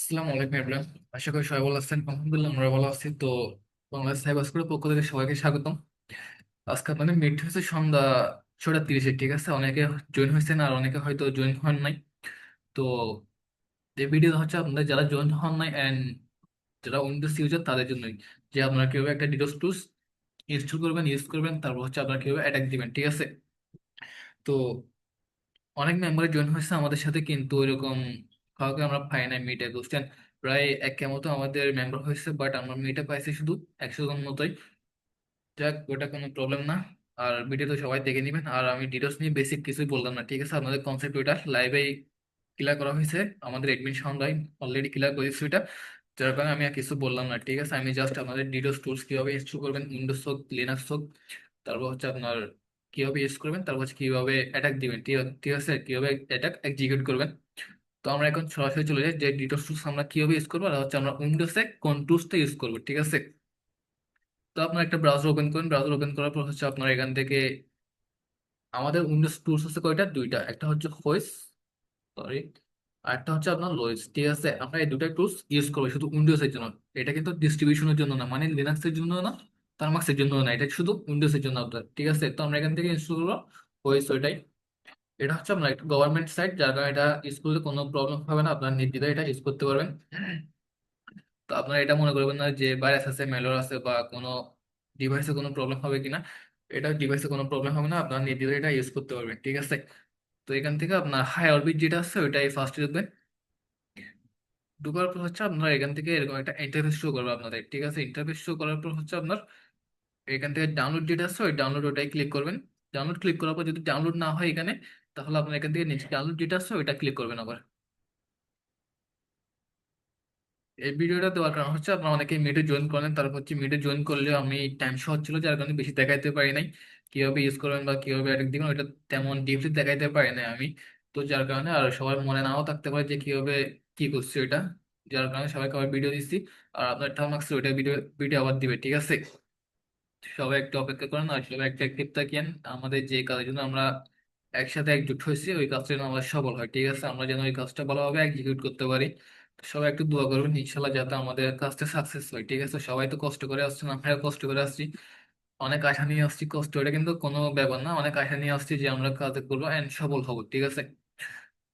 আসসালামু আলাইকুম এভরিওয়ান। আশা করি সবাই ভালো আছেন। আলহামদুলিল্লাহ আমরা ভালো আছি। তো বাংলাদেশ সাইবার স্কুলের পক্ষ থেকে সবাইকে স্বাগতম। আজকে আপনাদের মিট হয়েছে সন্ধ্যা 6:30-এ, ঠিক আছে? অনেকে জয়েন হয়েছেন আর অনেকে হয়তো জয়েন হন নাই। তো এই ভিডিও হচ্ছে আপনাদের যারা জয়েন হন নাই অ্যান্ড যারা উইন্ডোজ ইউজার তাদের জন্যই, যে আপনারা কিভাবে একটা ডিডোস টুলস ইনস্টল করবেন, ইউজ করবেন, তারপর হচ্ছে আপনারা কিভাবে অ্যাটাক দিবেন, ঠিক আছে? তো অনেক মেম্বার জয়েন হয়েছে আমাদের সাথে, কিন্তু ওইরকম কাউকে আমরা পাই নাই মিটে, বুঝছেন? প্রায় এক কে মতো আমাদের মেম্বার হয়েছে, বাট আমরা মিটে পাইছি শুধু 100 জন মতোই। যাক, ওটা কোনো প্রবলেম না। আর ভিডিও তো সবাই দেখে নেবেন, আর আমি ডিটেলস নিয়ে বেসিক কিছুই বললাম না, ঠিক আছে? আপনাদের কনসেপ্ট ওইটা লাইভেই ক্লিয়ার করা হয়েছে, আমাদের এডমিন সাউন্ডাই অলরেডি ক্লিয়ার করেছে ওইটা। যার কারণে আমি আর কিছু বললাম না, ঠিক আছে? আমি জাস্ট আপনাদের ডিটেলস টুলস কিভাবে ইনস্টল করবেন, উইন্ডোজ হোক লিনাক্স হোক, তারপর হচ্ছে আপনার কিভাবে ইউজ করবেন, তারপর হচ্ছে কিভাবে অ্যাটাক দিবেন, ঠিক আছে? কিভাবে অ্যাটাক এক্সিকিউট করবেন। তো আমরা এখন সরাসরি চলে যাই যে ডিটেলস টুলস আমরা কিভাবে ইউজ করবো, আর হচ্ছে আমরা উইন্ডোজে কোন টুলসটা ইউজ করবো, ঠিক আছে? তো আপনার একটা ব্রাউজার ওপেন করুন। ব্রাউজার ওপেন করার পর হচ্ছে আপনার এখান থেকে আমাদের উইন্ডোজ টুলস আছে কয়টা, দুইটা, একটা হচ্ছে হোয়েস, সরি, আর একটা হচ্ছে আপনার লোয়েস, ঠিক আছে? আমরা এই দুটা টুলস ইউজ করবো শুধু উইন্ডোজ এর জন্য। এটা কিন্তু ডিস্ট্রিবিউশনের জন্য না, মানে লিনাক্স এর জন্য না, তারমাক্স এর জন্য না, এটা শুধু উইন্ডোজ এর জন্য আপনার, ঠিক আছে? তো আমরা এখান থেকে ইনস্টল করবো হোয়েস, ওইটাই। এটা হচ্ছে আপনার একটা গভর্নমেন্ট সাইট, যার কারণে এটা ইউজ করলে কোনো প্রবলেম হবে না, আপনার নির্দ্বিধায় এটা ইউজ করতে পারবেন। তো আপনারা এটা মনে করবেন না যে ভাইরাস আছে, মেলওয়্যার আছে, বা কোনো ডিভাইসে কোনো প্রবলেম হবে কিনা। এটা ডিভাইসে কোনো প্রবলেম হবে না, আপনার নির্দ্বিধায় এটা ইউজ করতে পারবেন, ঠিক আছে? তো এখান থেকে আপনার হাই অরবিট যেটা আছে ওইটাই ফার্স্ট ঢুকবেন। ঢোকার পর হচ্ছে আপনার এখান থেকে এরকম একটা ইন্টারফেস শো করবে আপনাদের, ঠিক আছে? ইন্টারফেস শো করার পর হচ্ছে আপনার এখান থেকে ডাউনলোড যেটা আছে ওই ডাউনলোড ওটাই ক্লিক করবেন। ডাউনলোড ক্লিক করার পর যদি ডাউনলোড না হয় এখানে, তাহলে আপনার এখান থেকে নিচে ডাউনলোড যেটা আছে ওইটা ক্লিক করবেন আবার। এই ভিডিওটা দেওয়ার কারণ হচ্ছে আপনারা অনেকেই মিটে জয়েন করেন, তারপর হচ্ছে মিটে জয়েন করলে আমি টাইম শর্ট ছিল, যার কারণে বেশি দেখাইতে পারি নাই কিভাবে ইউজ করবেন বা কিভাবে অ্যাটাক দিবেন, ওইটা তেমন ডিপলি দেখাইতে পারি নাই আমি। তো যার কারণে আর সবার মনে নাও থাকতে পারে যে কিভাবে কি করছে ওইটা, যার কারণে সবাইকে আবার ভিডিও দিচ্ছি। আর আপনার টার্ম আসছে ওইটা ভিডিও ভিডিও আবার দিবে, ঠিক আছে? সবাই একটু অপেক্ষা করেন আর সবাই একটু অ্যাক্টিভ থাকেন। আমাদের যে কাজের জন্য আমরা একসাথে একজোট হয়েছি ওই কাজটা যেন আমরা সফল হয়, ঠিক আছে? আমরা যেন ওই কাজটা ভালোভাবে এক্সিকিউট করতে পারি। তো সবাই একটু দোয়া করবেন ইনশাল্লাহ, যাতে আমাদের কাজটা সাকসেস হয়, ঠিক আছে? সবাই তো কষ্ট করে আসছেন, আমরা কষ্ট করে আসছি, অনেক আশা নিয়ে আসছি। কষ্ট এটা কিন্তু কোনো ব্যাপার না, অনেক আশা নিয়ে আসছি যে আমরা কাজ করবো এন্ড সফল হবো, ঠিক আছে?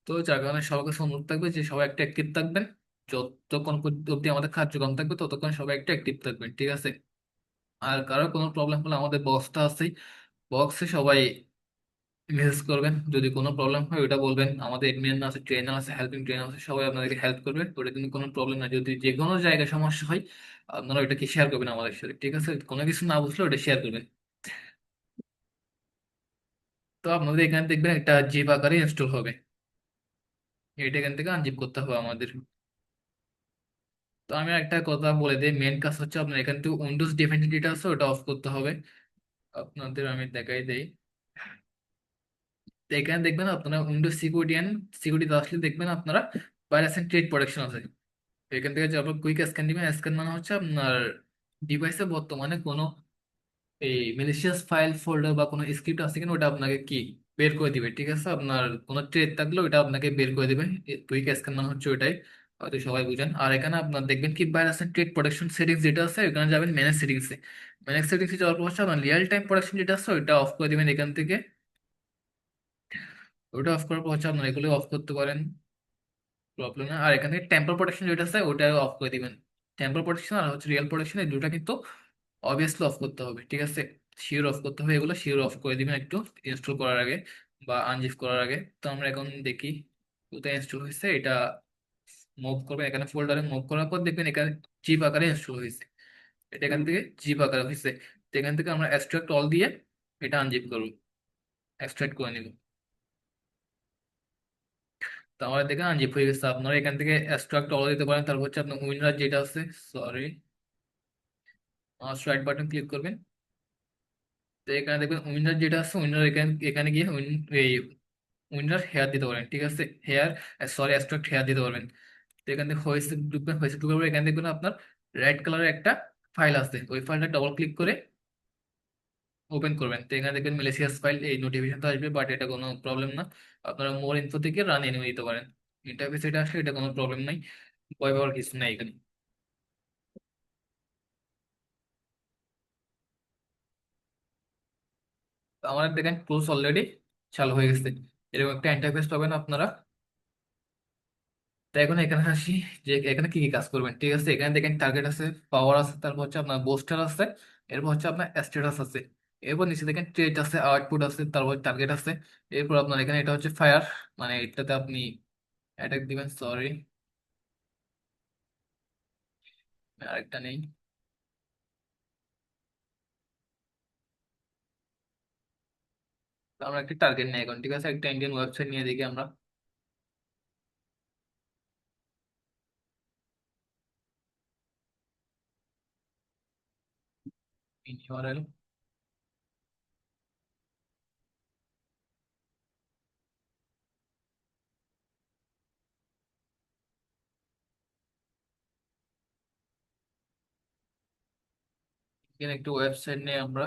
তো যার কারণে সবার কাছে অনুরোধ থাকবে যে সবাই একটা অ্যাক্টিভ থাকবেন। যতক্ষণ অব্দি আমাদের কার্যক্রম থাকবে ততক্ষণ সবাই একটা অ্যাক্টিভ থাকবেন, ঠিক আছে? আর কারো কোনো প্রবলেম হলে আমাদের বক্সটা আছে, বক্সে সবাই মেসেজ করবেন। যদি কোনো প্রবলেম হয় ওটা বলবেন, আমাদের এডমিন আছে, ট্রেনার আছে, হেল্পিং ট্রেনার আছে, সবাই আপনাদেরকে হেল্প করবে, ওটা কিন্তু কোনো প্রবলেম না। যদি যে কোনো জায়গায় সমস্যা হয় আপনারা ওইটাকে শেয়ার করবেন আমাদের সাথে, ঠিক আছে? কোনো কিছু না বুঝলে ওটা শেয়ার করবেন। তো আপনাদের এখানে দেখবেন একটা জিপ আকারে ইনস্টল হবে, এটা এখান থেকে আনজিপ করতে হবে আমাদের। তো আমি একটা কথা বলে দিই, মেন কাজ হচ্ছে আপনার এখান থেকে উইন্ডোজ ডিফেন্স যেটা আছে ওটা অফ করতে হবে আপনাদের। আমি দেখাই দেই। তো এখানে দেখবেন আপনারা উইন্ডোজ সিকিউরিটি অ্যান্ড সিকিউরিটি আসলে দেখবেন আপনারা ভাইরাস এন্ড থ্রেট প্রোটেকশন আছে। তো এখান থেকে যে আপনার কুইক স্ক্যান দিবেন, স্ক্যান মানে হচ্ছে আপনার ডিভাইসে বর্তমানে কোনো এই ম্যালিশিয়াস ফাইল ফোল্ডার বা কোনো স্ক্রিপ্ট আছে কিনা ওটা আপনাকে কি বের করে দিবে, ঠিক আছে? আপনার কোনো ট্রেড থাকলে ওটা আপনাকে বের করে দিবে। কুইক স্ক্যান মানে হচ্ছে ওইটাই, হয়তো সবাই বুঝেন। আর এখানে আপনার দেখবেন কি virus and threat protection settings যেটা আছে ওখানে যাবেন ম্যানেজ সেটিংসে। ম্যানেজ সেটিংসে যাওয়ার পর হচ্ছে আপনার রিয়েল টাইম প্রোটেকশন যেটা আছে ওইটা অফ করে দিবেন এখান থেকে। ওটা অফ করার পর হচ্ছে আপনার এগুলো অফ করতে পারেন, প্রবলেম না। আর এখানে টেম্পোরারি প্রোটেকশন যেটা আছে ওটা অফ করে দিবেন। টেম্পোরারি প্রোটেকশন আর হচ্ছে রিয়েল প্রোটেকশন এই দুটা কিন্তু অবভিয়াসলি অফ করতে হবে, ঠিক আছে? শিওর অফ করতে হবে, এগুলো শিওর অফ করে দিবেন একটু ইনস্টল করার আগে বা আনজিপ করার আগে। তো আমরা এখন দেখি কোথায় ইনস্টল হয়েছে এটা। মুভ করবেন এখানে, ফোল্ডারে মুভ করার পর দেখবেন এখানে জিপ আকারে ইনস্টল হয়েছে। এটা এখান থেকে জিপ আকারে হয়েছে। তো এখান থেকে আমরা এক্সট্রাক্ট অল দিয়ে এটা আনজিপ করবো, এক্সট্রাক্ট করে নিব। তো আমাদের দেখে আনজিপ হয়ে গেছে। আপনারা এখান থেকে এক্সট্রাক্ট অল দিতে পারেন। তারপর হচ্ছে আপনার উইন্ডার যেটা আছে, sorry, mouse right button click করবেন। তো এখানে দেখবেন উইন্ডার যেটা আছে, উইন্ডার এখানে এখানে গিয়ে এই উইন্ডার হেয়ার দিতে পারেন, ঠিক আছে? হেয়ার, সরি, এক্সট্রাক্ট হেয়ার দিতে পারবেন। তো এখান থেকে হয়েছে ঢুকবেন, হয়েছে ঢুকার পরে এখানে দেখবেন আপনার রেড কালারের একটা ফাইল আছে, ওই ফাইলটা ডবল ক্লিক করে ওপেন করবেন। তো এখানে দেখবেন ম্যালিসিয়াস ফাইল, এই নোটিফিকেশন তো আসবে, বাট এটা কোনো প্রবলেম না। আপনারা মোর ইনফো থেকে রান এনে দিতে পারেন। ইন্টারফেস এটা আসলে এটা কোনো প্রবলেম নাই। ভয় পাওয়ার কিছু নাই এখানে। তো আমাদের দেখেন টুলস অলরেডি চালু হয়ে গেছে, এরকম একটা ইন্টারফেস পাবেন আপনারা। তো এখন এখানে আসি যে এখানে কি কি কাজ করবেন, ঠিক আছে? এখানে দেখেন টার্গেট আছে, পাওয়ার আছে, তারপর হচ্ছে আপনার বুস্টার আছে, এরপর হচ্ছে আপনার স্ট্যাটাস আছে, এরপর নিচে দেখেন ট্রেড আছে, আউটপুট আছে, তারপর টার্গেট আছে। এরপর আপনার এখানে এটা হচ্ছে ফায়ার, মানে এটাতে আপনি অ্যাটাক দিবেন। সরি, আরেকটা নেই। তো আমরা একটা টার্গেট নেই এখন, ঠিক আছে? একটা ইন্ডিয়ান ওয়েবসাইট নিয়ে দেখি আমরা। ইউআরএল, এখানে একটু ওয়েবসাইট নিয়ে আমরা।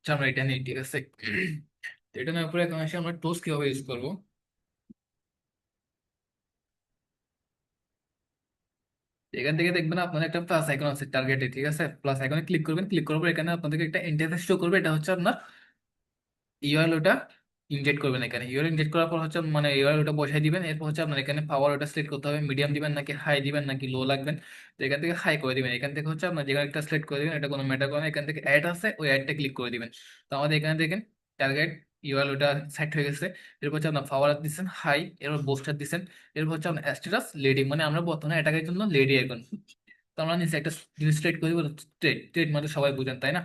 আচ্ছা, আমরা এটা নিই, ঠিক আছে? তো এটা নেওয়ার পরে এখন আসি আমরা টুলস কিভাবে ইউজ করবো। এখান থেকে দেখবেন আপনার একটা প্লাস আইকন আছে টার্গেটে, ঠিক আছে? প্লাস আইকনে ক্লিক করবেন, ক্লিক করার পর এখানে আপনাদেরকে একটা ইন্টারফেস শো করবে, এটা হচ্ছে আপনার ইউআরএল। ওটা ইনজেক্ট করবেন এখানে, ইউআরএল ইনজেক্ট করার পর হচ্ছে মানে ইউআরএল ওটা বসাই দিবেন। এরপর হচ্ছে আপনার এখানে পাওয়ার ওটা সিলেক্ট করতে হবে, মিডিয়াম দিবেন নাকি হাই দিবেন নাকি লো লাগবেন। তো এখান থেকে হাই করে দিবেন। এখান থেকে হচ্ছে আপনার যেখানে একটা সিলেক্ট করে দিবেন, এটা কোনো ম্যাটার করে না। এখান থেকে অ্যাড আছে, ওই অ্যাডটা ক্লিক করে দিবেন। তো আমাদের এখানে দেখেন টার্গেট ইউআরএল ওটা সেট হয়ে গেছে। এরপর হচ্ছে আপনার পাওয়ার দিচ্ছেন হাই, এরপর বুস্টার দিচ্ছেন, এরপর হচ্ছে আপনার স্ট্যাটাস লেডি, মানে আমরা বর্তমানে অ্যাটাকের জন্য লেডি এখন। তো আমরা নিচে একটা জিনিস ট্রেড করি, ট্রেড ট্রেড মানে সবাই বুঝেন তাই না?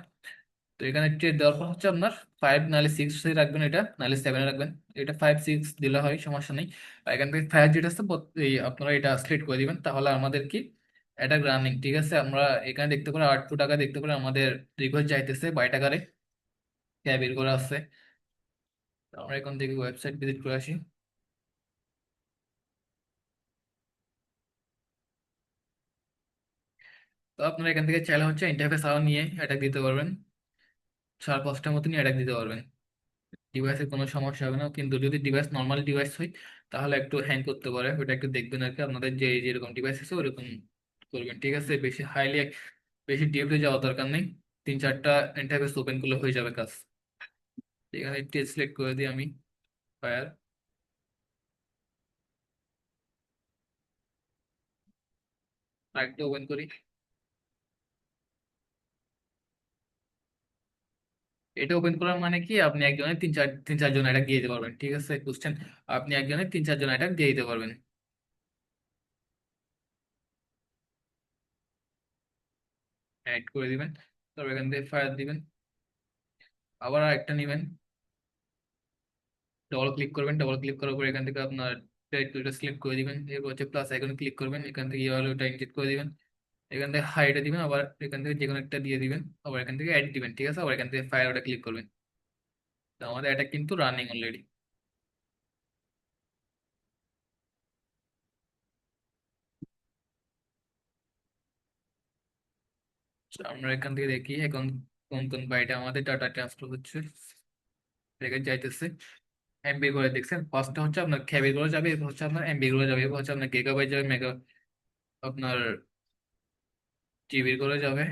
তো এখানে ট্রেড দেওয়ার পর হচ্ছে আপনার 5 নাহলে 6 রাখবেন, এটা নাহলে 7 রাখবেন। এটা 5 6 দিলে হয়, সমস্যা নেই। আর এখান থেকে ফায়ার যেটা আছে এই আপনারা এটা সিলেক্ট করে দিবেন, তাহলে আমাদের কি এটা রানিং, ঠিক আছে? আমরা এখানে দেখতে পারি 8 টাকা, দেখতে পারি আমাদের রিকোয়েস্ট যাইতেছে 22 টাকারে, ক্যাব বের করে আসছে। তো আমরা এখন দেখি ওয়েবসাইট ভিজিট করে আসি। তো আপনারা এখান থেকে চাইলে হচ্ছে ইন্টারফেস আরো নিয়ে অ্যাটাক দিতে পারবেন, 4 5টা মতো নিয়ে অ্যাটাক দিতে পারবেন। ডিভাইসের কোনো সমস্যা হবে না, কিন্তু যদি ডিভাইস নর্মাল ডিভাইস হয় তাহলে একটু হ্যাং করতে পারে, ওটা একটু দেখবেন আর কি। আপনাদের যে যেরকম ডিভাইস আছে ওরকম করবেন, ঠিক আছে? বেশি হাইলি, বেশি ডিপে যাওয়ার দরকার নেই, 3 4টা ইন্টারফেস ওপেন করলে হয়ে যাবে কাজ। এখানে টেস্ট সিলেক্ট করে দিই আমি, ফায়ার। আরেকটা ওপেন করি। এটা ওপেন করার মানে কি, আপনি একজনের 3 4 জন অ্যাটাক দিয়ে দিতে পারবেন, ঠিক আছে? বুঝছেন? আপনি একজনের 3 4 জন অ্যাটাক দিয়ে দিতে পারবেন। অ্যাড করে দিবেন, তারপর এখান থেকে ফায়ার দিবেন, আবার আরেকটা নেবেন, ডবল ক্লিক করবেন। ডবল ক্লিক করার পর এখান থেকে আপনার টেরিটরিটা সিলেক্ট করে দিবেন। এরপর হচ্ছে প্লাস আইকনে ক্লিক করবেন, এখান থেকে ইউআরএল ওটা ইনজেক্ট করে দিবেন। এখান থেকে হাইটা দিবেন, আবার এখান থেকে যে কোনো একটা দিয়ে দিবেন, আবার এখান থেকে অ্যাড দিবেন, ঠিক আছে? আবার এখান থেকে ফায়ার ওটা ক্লিক করবেন। তো আমাদের এটা কিন্তু রানিং অলরেডি। আমরা এখান থেকে দেখি এখন কোন কোন বাইটে আমাদের ডাটা ট্রান্সফার হচ্ছে। দেখে যাইতেছে এমবি করে, দেখছেন? ফার্স্টটা হচ্ছে আপনার কেবি করে যাবে, এরপর হচ্ছে আপনার এমবি করে যাবে, এরপর হচ্ছে আপনার গিগাবাইট যাবে, মেগা আপনার জিবি করে যাবে।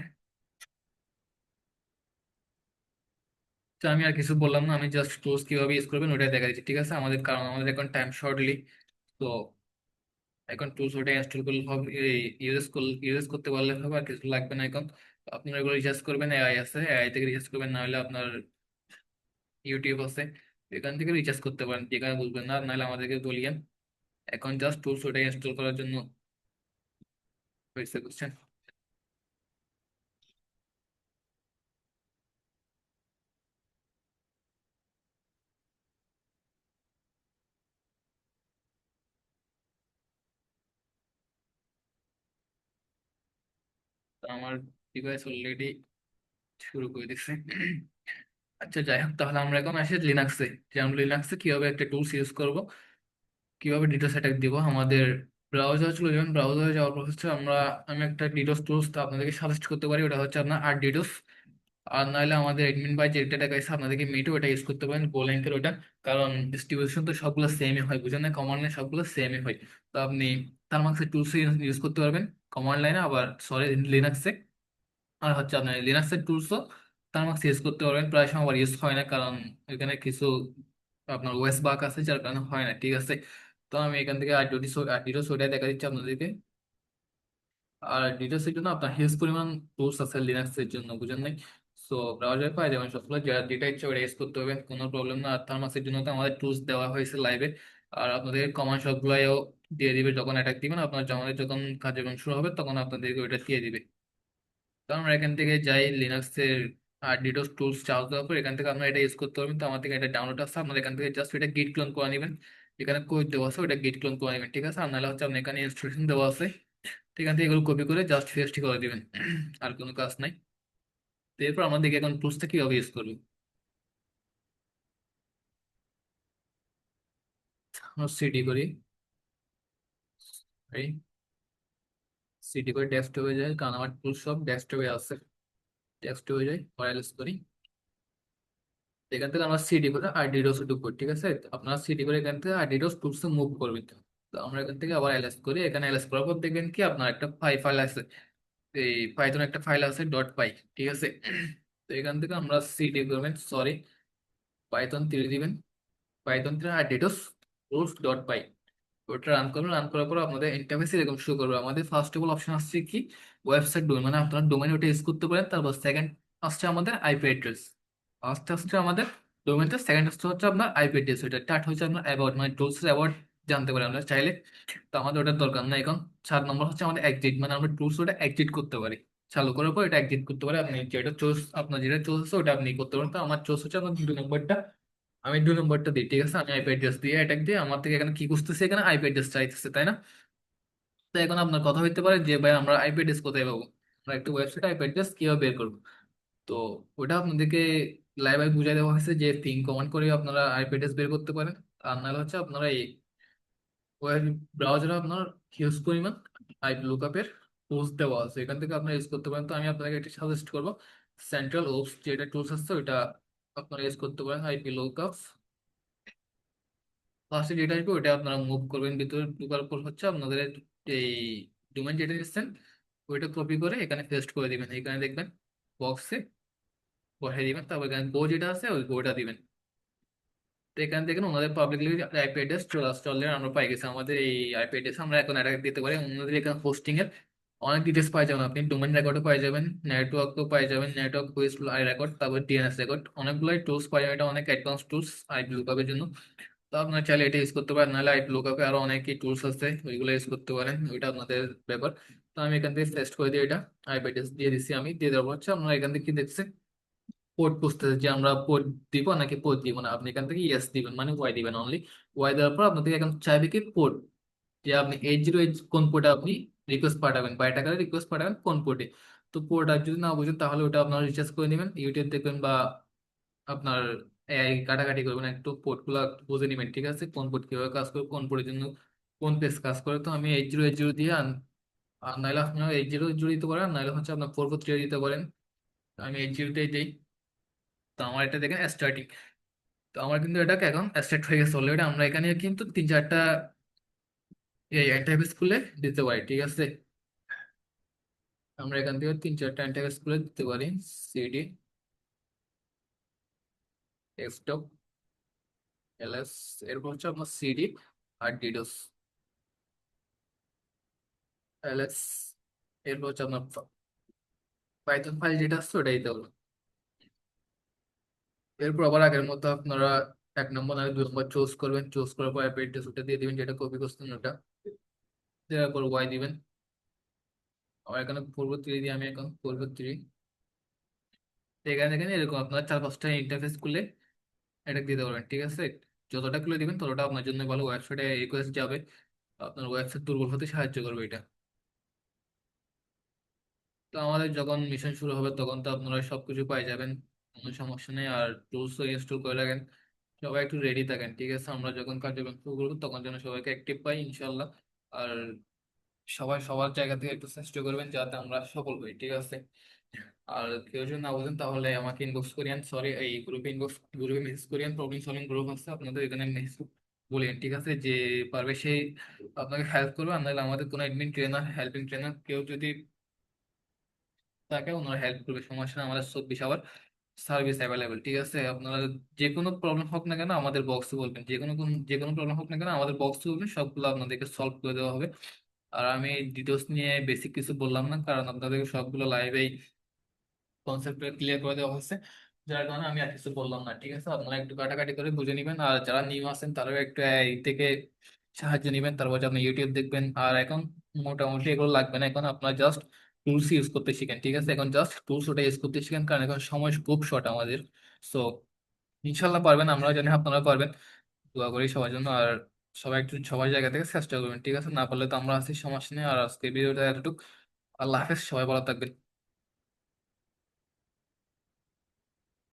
তো আমি আর কিছু বললাম না, আমি জাস্ট টুলস কিভাবে ইউজ করবেন ওটাই দেখা দিচ্ছি, ঠিক আছে? আমাদের কারণ আমাদের এখন টাইম শর্টলি, তো এখন টুলস ওটা ইনস্টল করলে হবে, ইউজ করতে পারলে হবে, আর কিছু লাগবে না এখন। আপনারা এগুলো রিচার্জ করবেন, এআই আছে, এআই থেকে রিচার্জ করবেন, না হলে আপনার ইউটিউব আছে, এখান থেকে রিচার্জ করতে পারেন, যেখানে বুঝবেন না, নাহলে আমাদেরকে বলিয়েন। এখন জাস্ট টুলস ওটা ইনস্টল করার জন্য হয়েছে, বুঝছেন? আমার ডিভাইস অলরেডি শুরু করে দিচ্ছে। আচ্ছা যাই হোক, তাহলে আমরা এখন আসি লিনাক্সে, যে আমরা লিনাক্সে কিভাবে একটা টুলস ইউজ করব, কিভাবে ডিডোস অ্যাটাক দিব। আমাদের ব্রাউজার চলে যাবেন, ব্রাউজারে যাওয়ার পর হচ্ছে আমি একটা ডিডোস টুলস আপনাদেরকে সাজেস্ট করতে পারি, ওটা হচ্ছে আপনার আর ডিডোস। আর নাহলে আমাদের এডমিন বাই যেটা দেখাইছে আপনাদেরকে মিটও ওটা ইউজ করতে পারেন, গোল্যাঙ্কের ওটা। কারণ ডিস্ট্রিবিউশন তো সবগুলো সেমই হয়, বুঝেন না, কমান্ড লাইন সবগুলো সেমই হয়। তো আপনি তার মার্কসের টুলস ইউজ করতে পারবেন কমান্ড লাইনে, আবার সরি লিনাক্সে। আর হচ্ছে আপনার লিনাক্সের টুলসও তার মার্কস ইউজ করতে পারবেন, প্রায় সময় আবার ইউজ হয় না, কারণ এখানে কিছু আপনার ওয়েস বাগ আছে যার কারণে হয় না, ঠিক আছে। তো আমি এখান থেকে আর ডিটোস ওটাই দেখা দিচ্ছি আপনাদেরকে। আর ডিটেলস এর জন্য আপনার হিউজ পরিমাণ টুলস আছে লিনাক্স এর জন্য, বুঝেন নাই। সো ব্রাউজার পাই যাবেন সবগুলো, যেটা ইচ্ছা ওটা ইউজ করতে হবে, কোনো প্রবলেম না। আর থার্মাসের জন্য তো আমাদের টুলস দেওয়া হয়েছে লাইভে। আর আপনাদের কমান্ড সবগুলোও দিয়ে দিবে, যখন অ্যাটাক দিবেন আপনার আমাদের যখন কার্যক্রম শুরু হবে তখন আপনাদেরকে ওইটা দিয়ে দিবে। তো আমরা এখান থেকে যাই লিনাক্সের আর ডিটোস টুলস চালু দেওয়ার পর এখান থেকে আপনারা এটা ইউজ করতে পারবেন। তো আমার থেকে এটা ডাউনলোড আছে, আপনাদের এখান থেকে জাস্ট এটা গিট ক্লোন করে নেবেন। এখানে কোড দেওয়া আছে, ওটা গিট ক্লোন করে নেবেন, ঠিক আছে। আর নাহলে হচ্ছে আপনি এখানে ইনস্ট্রাকশন দেওয়া আছে, এখান থেকে এগুলো কপি করে জাস্ট পেস্ট করে দিবেন। আর কোনো কাজ নাই। তো এরপর আমাদেরকে এখন টুলসটা কিভাবে ইউজ করবে, আমরা সিডি করি, এই সিডি করে ডেস্কটপে যাই, কারণ আমার টুল সব ডেস্কটপে আছে। ডেস্কটপে যাই, ফাইলস করি, এখান থেকে আমরা সিডি করে আইডিডোস ঢুকবো, ঠিক আছে। আপনারা সিডি করে এখান থেকে আইডিডোস টুলস মুভ করবেন। তো আমরা এখান থেকে আবার এলএস করি, এখানে এলএস করার পর দেখবেন কি আপনার একটা ফাইল আছে, এই পাইথন একটা ফাইল আছে ডট পাই, ঠিক আছে। তো এখান থেকে আমরা সিডি করবেন, সরি পাইথন 3 দিবেন, পাইথন 3 আইডিডোস টুলস ডট পাই। ওটা রান করবেন, রান করার পর আপনাদের ইন্টারফেস এরকম শো করবে। আমাদের ফার্স্ট অফ অল অপশন আসছে কি, ওয়েবসাইট ডোমেন, মানে আপনার ডোমেন ওটা ইউজ করতে পারেন। তারপর সেকেন্ড আসছে আমাদের আইপি অ্যাড্রেস, ফার্স্ট আসছে আমাদের ডোমেনটা, সেকেন্ড আসছে হচ্ছে আপনার আইপি অ্যাড্রেস, ওইটা থার্ড হচ্ছে আপনার অ্যাবাউট, মানে টুলস অ্যাবাউট জানতে পারি আমরা চাইলে। তো আমাদের ওটার দরকার না এখন। 4 নম্বর হচ্ছে আমাদের এক্সিট, মানে আমরা টুলস ওটা এক্সিট করতে পারি, চালু করার পর এটা এক্সিট করতে পারি। আপনি যেটা চুজ, আপনার যেটা চুজ হচ্ছে ওটা আপনি করতে পারেন। তো আমার চুজ হচ্ছে আপনার 2 নম্বরটা, আমি 2 নম্বরটা দিই, ঠিক আছে। আমি আইপি অ্যাড্রেস দিয়ে অ্যাটাক দিয়ে আমার থেকে এখানে কি খুঁজতেছে, এখানে আইপি অ্যাড্রেস চাইতেছে, তাই না। তো এখন আপনার কথা হইতে পারে যে ভাই আমরা আইপি অ্যাড্রেস কোথায় পাবো, আমরা একটা ওয়েবসাইট আইপি অ্যাড্রেস কিভাবে বের করবো। তো ওটা আপনাদেরকে লাইভ বুঝাই দেওয়া হয়েছে যে পিং কমান্ড করে আপনারা আইপি অ্যাড্রেস বের করতে পারেন। আর নাহলে হচ্ছে আপনারা এই ওয়েব ব্রাউজারে আপনার হিউজ পরিমাণ আইপি লুকআপের টুলস দেওয়া আছে, এখান থেকে আপনারা ইউজ করতে পারেন। তো আমি আপনাকে এটা সাজেস্ট করবো, সেন্ট্রাল ওপস যেটা টুলস আছে ওইটা আপনারা ইউজ করতে পারেন। আইপি লুকআপ ফার্স্টে যেটা আসবে ওইটা আপনারা মুভ করবেন, ভিতরে ঢোকার পর হচ্ছে আপনাদের এই ডোমেন যেটা দিচ্ছেন ওইটা কপি করে এখানে পেস্ট করে দিবেন, এখানে দেখবেন বক্সে বসাই দিবেন। তারপর এখানে গো যেটা আছে ওই গোটা দিবেন। তো এখান থেকে না ওনাদের পাবলিকলি আইপি অ্যাড্রেস চলে আসছে, অলরেডি আমরা পাই গেছি আমাদের এই আইপি অ্যাড্রেস, আমরা এখন অ্যাটাক দিতে পারি। ওনাদের এখানে হোস্টিং এর অনেক ডিটেলস পাই যাবেন, আপনি ডোমেন রেকর্ডও পাই যাবেন, নেটওয়ার্কও পাই যাবেন, নেটওয়ার্ক হুইস আই রেকর্ড, তারপর ডিএনএস রেকর্ড, অনেকগুলাই টুলস পাই যাবেন। এটা অনেক অ্যাডভান্স টুলস আইপি লুকআপের জন্য। তো আপনার চাইলে এটা ইউজ করতে পারেন, নাহলে আইপি লুকআপে আরো অনেকই টুলস আছে, ওইগুলো ইউজ করতে পারেন, ওইটা আপনাদের ব্যাপার। তো আমি এখান থেকে টেস্ট করে দিই, এটা আইপি অ্যাড্রেস দিয়ে দিচ্ছি, আমি দিয়ে দেওয়ার পর হচ্ছে আপনারা এখান থেকে কি দেখছেন পোর্ট বুঝতেছে যে আমরা পোর্ট দিব নাকি পোর্ট দিব না। আপনি এখান থেকে ইয়েস দিবেন, মানে ওয়াই দিবেন অনলি। ওয়াই দেওয়ার পর আপনাদের এখন চাইবে কি পোর্ট, যে আপনি 808 কোন পোর্টে আপনি রিকোয়েস্ট পাঠাবেন, বাই টাকার রিকোয়েস্ট পাঠাবেন কোন পোর্টে। তো পোর্ট আর যদি না বুঝেন তাহলে ওটা আপনারা রিচার্জ করে নেবেন, ইউটিউব দেখবেন বা আপনার এআই কাটাকাটি করবেন, একটু পোর্ট গুলা বুঝে নেবেন, ঠিক আছে, কোন পোর্ট কিভাবে কাজ করে, কোন পোর্টের জন্য কোন পেজ কাজ করে। তো আমি 8080 দিয়ে আর নাহলে আপনার 8080 দিতে পারেন, নাহলে হচ্ছে আপনার 443 দিতে পারেন। তো আমি 80টাই দিই। তো আমার এটা দেখেন স্টার্টিং, তো আমার কিন্তু এটা এখন স্টার্ট হয়ে গেছে অলরেডি। আমরা এখানে কিন্তু 3-4টা এই অ্যান্টাইপ স্কুলে দিতে পারি, ঠিক আছে। আমরা এখান থেকে 3-4টা অ্যান্টাইপ স্কুলে দিতে পারি, সিডি ডেস্কটপ এলএস, এরপর হচ্ছে আপনার সিডি আর ডিডোস এলএস, এরপর হচ্ছে আপনার পাইথন ফাইল যেটা আছে ওটা দিতে হবে। এরপর আবার আগের মতো আপনারা 1 নম্বর আর 2 নম্বর চুজ করবেন, চুজ করার পর অ্যাড্রেস ওটা দিয়ে দিবেন, যেটা কপি করছেন ওটা দেওয়ার পর ওয়াই দিবেন। আমার এখানে পূর্ব 3 দিয়ে আমি এখন পূর্ব 3, এখানে দেখেন এরকম আপনার 4-5টা ইন্টারফেস খুলে এটা দিতে পারবেন, ঠিক আছে। যতটা খুলে দিবেন ততটা আপনার জন্য ভালো, ওয়েবসাইটে রিকোয়েস্ট যাবে, আপনার ওয়েবসাইট দুর্বল হতে সাহায্য করবে এটা। তো আমাদের যখন মিশন শুরু হবে তখন তো আপনারা সবকিছু পাই যাবেন, কোনো সমস্যা নেই। আর টুলস ইনস্টল করে রাখেন, সবাই একটু রেডি থাকেন, ঠিক আছে? আমরা যখন কার্যক্রম শুরু করবো তখন যেন সবাইকে অ্যাক্টিভ পাই ইনশাল্লাহ। আর সবাই সবার জায়গা থেকে একটু চেষ্টা করবেন যাতে আমরা সফল হই, ঠিক আছে? আর কেউ যদি না বোঝেন তাহলে আমাকে ইনবক্স করিয়েন, সরি এই গ্রুপে মেসেজ করিয়েন, প্রবলেম সলভিং গ্রুপ আছে আপনাদের, এখানে মেসেজ বলিয়েন, ঠিক আছে? যে পারবে সেই আপনাকে হেল্প করবে। আর নাহলে আমাদের কোনো অ্যাডমিন ট্রেনার, হেল্পিং ট্রেনার কেউ যদি থাকে ওনারা হেল্প করবে, সমস্যা নেই। আমাদের 24 আওয়ার সার্ভিস অ্যাভেলেবেল, ঠিক আছে? আপনারা যে কোনো প্রবলেম হোক না কেন আমাদের বক্সে বলবেন, যে কোনো প্রবলেম হোক না কেন আমাদের বক্সে বলবেন, সবগুলো আপনাদেরকে সলভ করে দেওয়া হবে। আর আমি ডিটেলস নিয়ে বেসিক কিছু বললাম না, কারণ আপনাদেরকে সবগুলো লাইভেই কনসেপ্ট ক্লিয়ার করে দেওয়া হয়েছে, যার কারণে আমি আর কিছু বললাম না, ঠিক আছে? আপনারা একটু কাটাকাটি করে বুঝে নেবেন। আর যারা নিউ আছেন তারাও একটু এই থেকে সাহায্য নেবেন, তারপর হচ্ছে আপনি ইউটিউব দেখবেন। আর এখন মোটামুটি এগুলো লাগবে না, এখন আপনারা জাস্ট টুলস ইউজ করতে শিখেন, ঠিক আছে? এখন জাস্ট টুলস ওটা ইউজ করতে শিখেন, কারণ এখন সময় খুব শর্ট আমাদের। সো ইনশাল্লাহ পারবেন, আমরা জানি আপনারা পারবেন। দোয়া করি সবার জন্য। আর সবাই একটু সবার জায়গা থেকে চেষ্টা করবেন, ঠিক আছে? না পারলে তো আমরা আছি, সমস্যা নেই। আর আজকে ভিডিওটা এতটুকু। আল্লাহ হাফেজ, সবাই ভালো থাকবেন।